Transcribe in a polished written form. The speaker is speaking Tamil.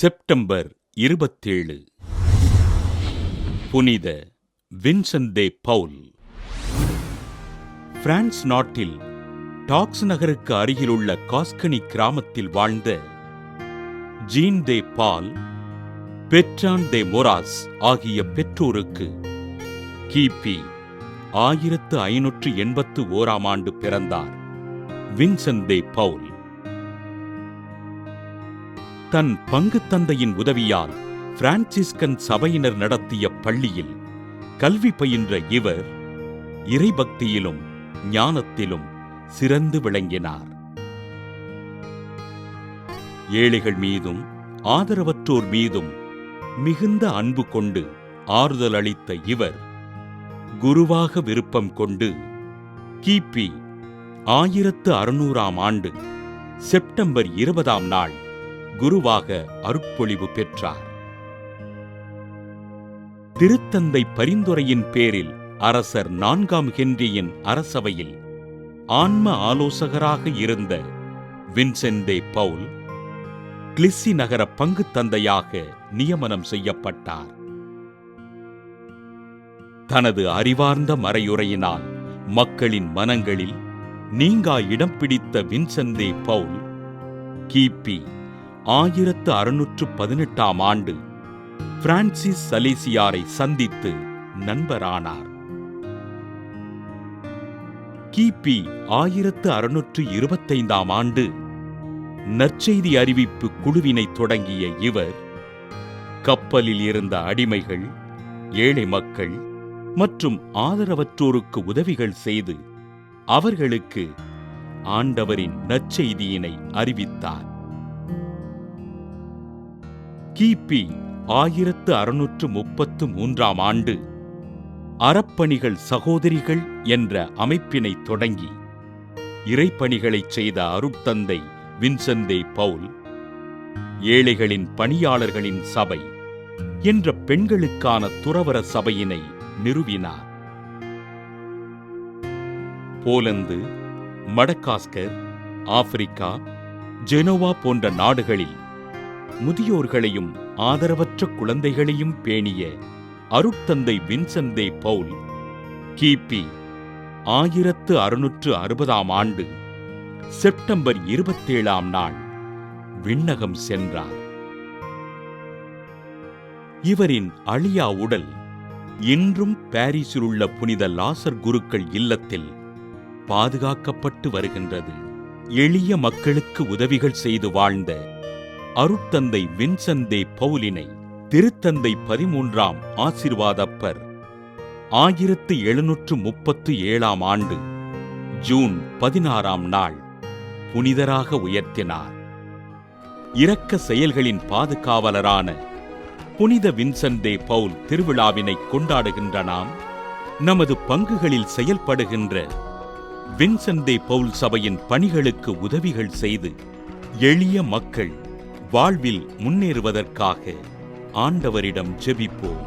செப்டம்பர் 27 புனித வின்சென்ட் தே பவுல். பிரான்ஸ் நாட்டில் டாக்ஸ் நகருக்கு அருகிலுள்ள காஸ்கனி கிராமத்தில் வாழ்ந்த ஜீன் தே பால், பெட்ரான் தே மொராஸ் ஆகிய பெற்றோருக்கு கிபி 1581 பிறந்தார் வின்சென்ட் தே பவுல். தன் பங்கு தந்தையின் உதவியால் பிரான்சிஸ்கன் சபையினர் நடத்திய பள்ளியில் கல்வி பயின்ற இவர் இறைபக்தியிலும் ஞானத்திலும் சிறந்து விளங்கினார். ஏழைகள் மீதும் ஆதரவற்றோர் மீதும் மிகுந்த அன்பு கொண்டு ஆறுதல் அளித்த இவர் குருவாக விருப்பம் கொண்டு கிபி 1600 செப்டம்பர் 20 குருவாக அருட்பொழிவு பெற்றார். திருத்தந்தை பரிந்துரையின் பேரில் அரசர் 4 ஹென்ரியின் அரசவையில் ஆன்ம ஆலோசகராக இருந்த வின்சென்ட் தே பவுல் கிளிசி நகர பங்கு தந்தையாக நியமனம் செய்யப்பட்டார். தனது அறிவார்ந்த மறையுரையினால் மக்களின் மனங்களில் நீங்கா இடம் பிடித்த வின்சென்ட் தே பவுல் கிபி 1618 பிரான்சிஸ் சலேசியாரை சந்தித்து நண்பரானார். கிபி 1625 நற்செய்தி அறிவிப்பு குழுவினை தொடங்கிய இவர் கப்பலில் இருந்த அடிமைகள், ஏழை மக்கள் மற்றும் ஆதரவற்றோருக்கு உதவிகள் செய்து அவர்களுக்கு ஆண்டவரின் நற்செய்தியினை அறிவித்தார். கிபி 1633 அறப்பணிகள் சகோதரிகள் என்ற அமைப்பினை தொடங்கி இறைப்பணிகளைச் செய்த அருட்தந்தை வின்சென்ட் தே பவுல் ஏழைகளின் பணியாளர்களின் சபை என்ற பெண்களுக்கான துறவற சபையினை நிறுவினார். போலந்து, மடகாஸ்கர், ஆப்பிரிக்கா, ஜெனோவா போன்ற நாடுகளில் முதியோர்களையும் ஆதரவற்ற குழந்தைகளையும் பேணிய அருட்தந்தை வின்சென்ட் தே பவுல் கிபி 1660 செப்டம்பர் 27 விண்ணகம் சென்றார். இவரின் அழியா உடல் இன்றும் பாரிஸில் உள்ள புனித லாசர் குருக்கள் இல்லத்தில் பாதுகாக்கப்பட்டு வருகின்றது. எளிய மக்களுக்கு உதவிகள் செய்து வாழ்ந்த அருட்தந்தை வின்சென்ட் தே பவுலினை திருத்தந்தை 13 ஆசீர்வாதப்பர் 1737 ஜூன் 16 புனிதராக உயர்த்தினார். இரக்க செயல்களின் பாதுகாவலரான புனித வின்சென்ட் தே பவுல் திருவிழாவினை கொண்டாடுகின்ற நாம் நமது பங்குகளில் செயல்படுகின்ற வின்சென்ட் தே பவுல் சபையின் பணிகளுக்கு உதவிகள் செய்து எளிய மக்கள் வாழ்வில் முன்னேறுவதற்காக ஆண்டவரிடம் ஜெபிப்போம்.